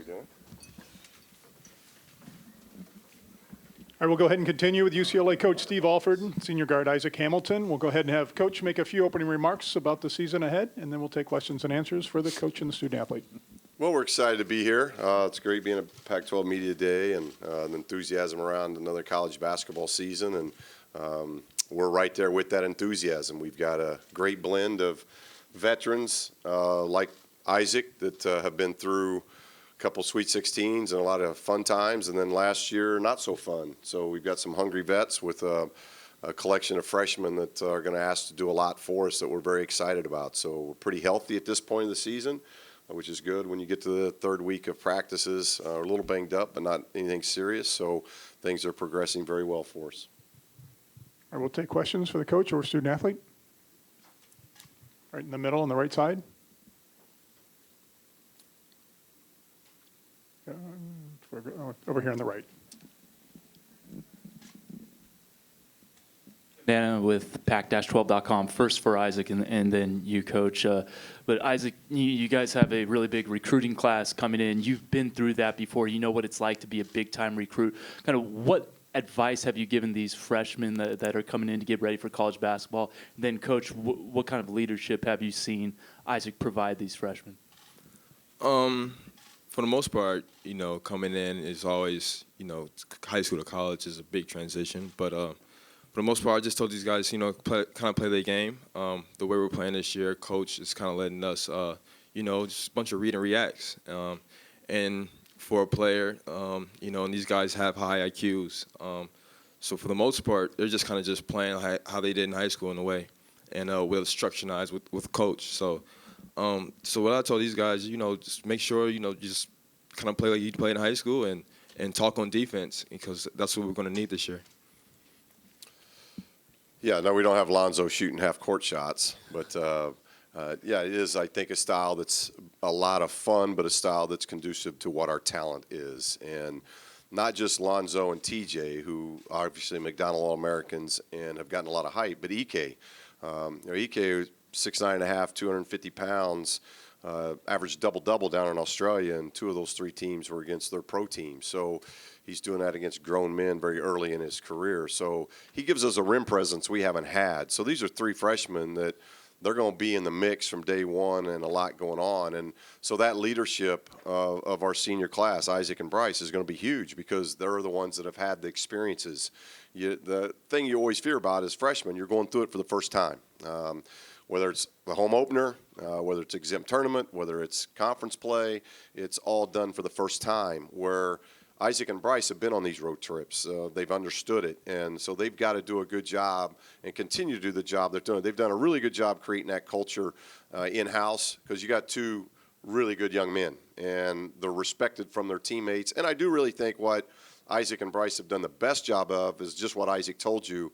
again. All right, we'll go ahead and continue with UCLA coach Steve Alford, senior guard Isaac Hamilton. We'll go ahead and have coach make a few opening remarks about the season ahead, and then we'll take questions and answers for the coach and the student athlete. Well, we're excited to be here. It's great being a Pac-12 Media Day and the enthusiasm around another college basketball season, and we're right there with that enthusiasm. We've got a great blend of veterans like Isaac that have been through couple Sweet 16s and a lot of fun times, and then last year not so fun. So we've got some hungry vets with a collection of freshmen that are going to ask to do a lot for us that we're very excited about. So we're pretty healthy at this point of the season, which is good when you get to the third week of practices. We're a little banged up, but not anything serious, so things are progressing very well for us. All right, we'll take questions for the coach or student athlete. Right in the middle on the right side. Over here on the right. Dana with Pac-12.com. First for Isaac and then you, Coach. But Isaac, you guys have a really big recruiting class coming in. You've been through that before. You know what it's like to be a big-time recruit. Kind of what advice have you given these freshmen that are coming in to get ready for college basketball? And then, Coach, what kind of leadership have you seen Isaac provide these freshmen? For the most part, coming in is always, high school to college is a big transition. But for the most part, I just told these guys, kind of play their game. The way we're playing this year, Coach is kind of letting us, just a bunch of read and reacts. And for a player, and these guys have high IQs. So for the most part, they're just kind of just playing how they did in high school in a way, and with structurized with Coach. So what I told these guys, just make sure, just kind of play like you played in high school and talk on defense, because that's what we're going to need this year. Yeah, no, we don't have Lonzo shooting half-court shots, but, yeah, it is, I think, a style that's a lot of fun, but a style that's conducive to what our talent is. And not just Lonzo and TJ, who obviously McDonald All-Americans and have gotten a lot of hype, but Ike. Ike, 6'9.5", 250 pounds, averaged double-double down in Australia, and two of those three teams were against their pro team. So he's doing that against grown men very early in his career. So he gives us a rim presence we haven't had. So these are three freshmen that they're going to be in the mix from day one, and a lot going on. And so that leadership of our senior class, Isaac and Bryce, is going to be huge because they're the ones that have had the experiences. The thing you always fear about is freshmen, you're going through it for the first time. Whether it's the home opener, whether it's exempt tournament, whether it's conference play, it's all done for the first time, where Isaac and Bryce have been on these road trips. They've understood it, and so they've got to do a good job and continue to do the job they're doing. They've done a really good job creating that culture in-house, because you got two really good young men, and they're respected from their teammates. And I do really think what Isaac and Bryce have done the best job of is just what Isaac told you.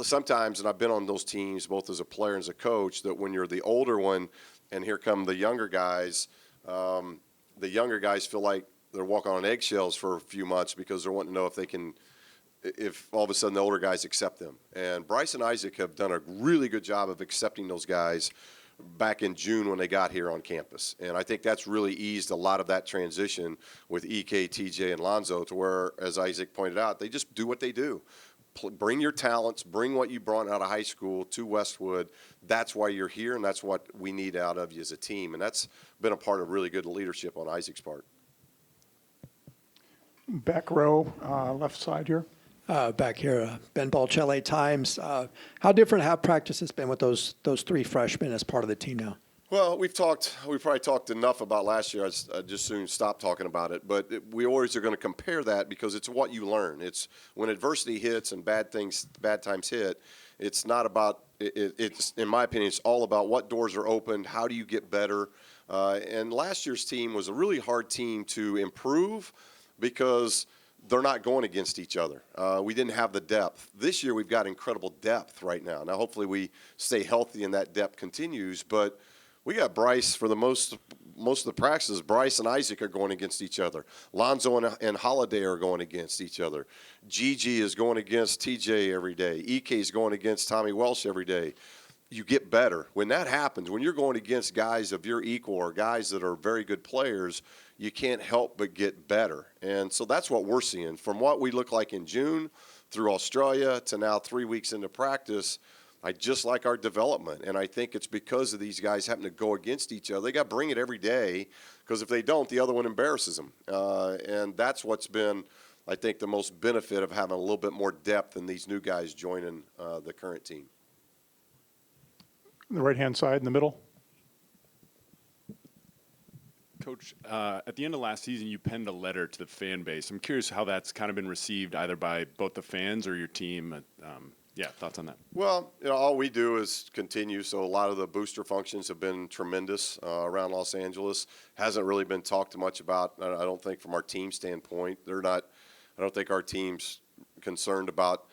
Sometimes, and I've been on those teams both as a player and as a coach, that when you're the older one and here come the younger guys feel like they're walking on eggshells for a few months because they're wanting to know if all of a sudden the older guys accept them. And Bryce and Isaac have done a really good job of accepting those guys back in June when they got here on campus. And I think that's really eased a lot of that transition with EK, TJ, and Lonzo, to where, as Isaac pointed out, they just do what they do. Bring your talents, bring what you brought out of high school to Westwood. That's why you're here, and that's what we need out of you as a team. And that's been a part of really good leadership on Isaac's part. Back row, left side here. Back here, Ben Balch, LA Times. How different have practices been with those three freshmen as part of the team now? Well, we probably talked enough about last year. I just soon stop talking about it. But we always are going to compare that, because it's what you learn. It's when adversity hits and bad times hit, it's not about, it's, in my opinion, it's all about what doors are opened, how do you get better. And last year's team was a really hard team to improve because they're not going against each other. We didn't have the depth. This year we've got incredible depth right now. Now hopefully we stay healthy and that depth continues, but we got Bryce for the most of the practices. Bryce and Isaac are going against each other. Lonzo and Holiday are going against each other. Gigi is going against TJ every day. Ike is going against Tommy Welsh every day. You get better. When that happens, when you're going against guys of your equal or guys that are very good players, you can't help but get better. And so that's what we're seeing. From what we look like in June through Australia to now 3 weeks into practice, I just like our development. And I think it's because of these guys having to go against each other. They got to bring it every day, because if they don't, the other one embarrasses them. And that's what's been, I think, the most benefit of having a little bit more depth in these new guys joining the current team. The right-hand side in the middle. Coach, at the end of last season, you penned a letter to the fan base. I'm curious how that's kind of been received, either by both the fans or your team. Yeah, thoughts on that? Well, all we do is continue. So a lot of the booster functions have been tremendous around Los Angeles. Hasn't really been talked much about, I don't think, from our team standpoint. I don't think our team's concerned about,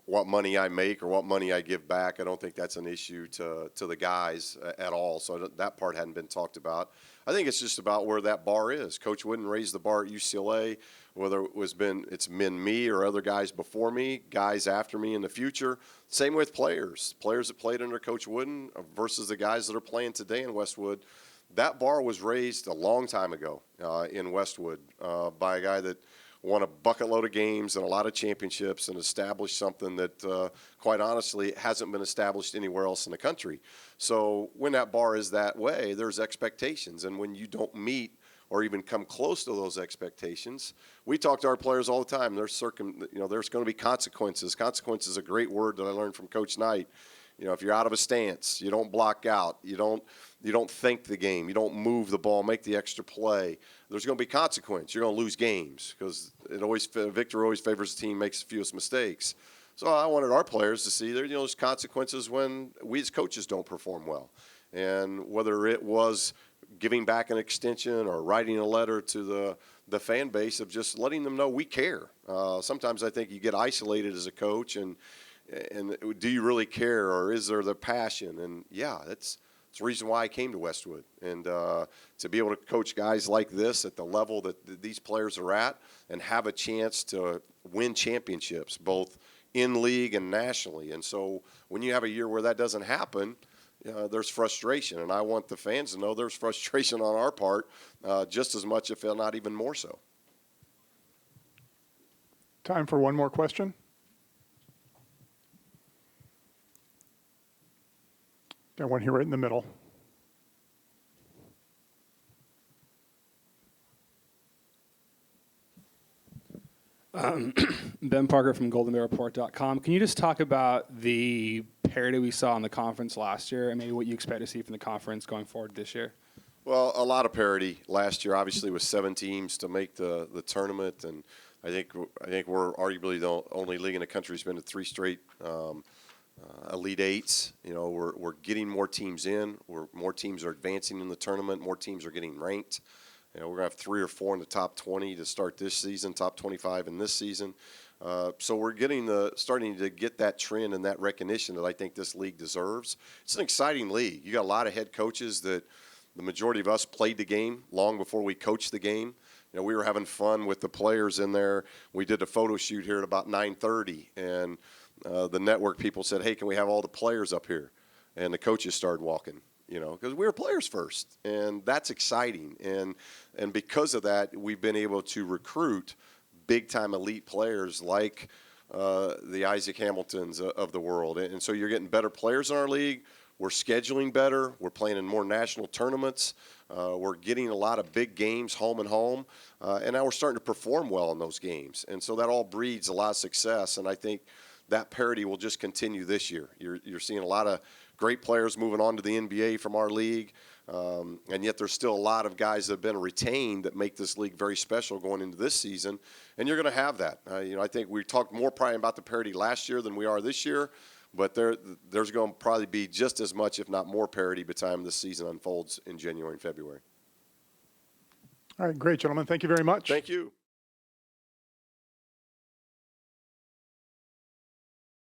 what money I make or what money I give back. I don't think that's an issue to the guys at all. So that part hadn't been talked about. I think it's just about where that bar is. Coach wouldn't raise the bar at UCLA, whether it's been me or other guys before me, guys after me in the future. Same with players that played under Coach Wooden versus the guys that are playing today in Westwood. That bar was raised a long time ago in Westwood by a guy that won a bucket load of games and a lot of championships and established something that, quite honestly, hasn't been established anywhere else in the country. So when that bar is that way, there's expectations. And when you don't meet or even come close to those expectations, we talk to our players all the time. There's going to be consequences. Consequence is a great word that I learned from Coach Knight. If you're out of a stance, you don't block out, you don't think the game, you don't move the ball, make the extra play, there's going to be consequence. You're going to lose games, because victory always favors the team makes the fewest mistakes. So I wanted our players to see there's consequences when we as coaches don't perform well. And whether it was giving back an extension or writing a letter to the fan base of just letting them know we care. Sometimes I think you get isolated as a coach, and do you really care, or is there the passion? And yeah, it's the reason why I came to Westwood. And to be able to coach guys like this at the level that these players are at and have a chance to win championships, both in league and nationally. And so when you have a year where that doesn't happen, there's frustration. And I want the fans to know there's frustration on our part just as much, if not even more so. Time for one more question. Got one here right in the middle. Ben Parker from GoldenBearReport.com. Can you just talk about the parity we saw in the conference last year, and maybe what you expect to see from the conference going forward this year? Well, a lot of parity last year, obviously, with 7 teams to make the tournament, and I think we're arguably the only league in the country that's been to 3 straight Elite Eights. We're getting more teams in. More teams are advancing in the tournament. More teams are getting ranked. We're going to have 3 or 4 in the top 20 to start this season, top 25 in this season. So we're starting to get that trend and that recognition that I think this league deserves. It's an exciting league. You got a lot of head coaches that the majority of us played the game long before we coached the game. We were having fun with the players in there. We did a photo shoot here at about 9:30, and the network people said, "Hey, can we have all the players up here?" And the coaches started walking, because we were players first, and that's exciting. And because of that, we've been able to recruit big-time elite players like the Isaac Hamiltons of the world. And so you're getting better players in our league. We're scheduling better. We're playing in more national tournaments. We're getting a lot of big games home and home. And now we're starting to perform well in those games. And so that all breeds a lot of success. And I think that parity will just continue this year. You're seeing a lot of great players moving on to the NBA from our league. And yet there's still a lot of guys that have been retained that make this league very special going into this season. And you're going to have that. I think we talked more probably about the parity last year than we are this year. But there's going to probably be just as much, if not more, parity by the time this season unfolds in January and February. All right, great, gentlemen. Thank you very much. Thank you.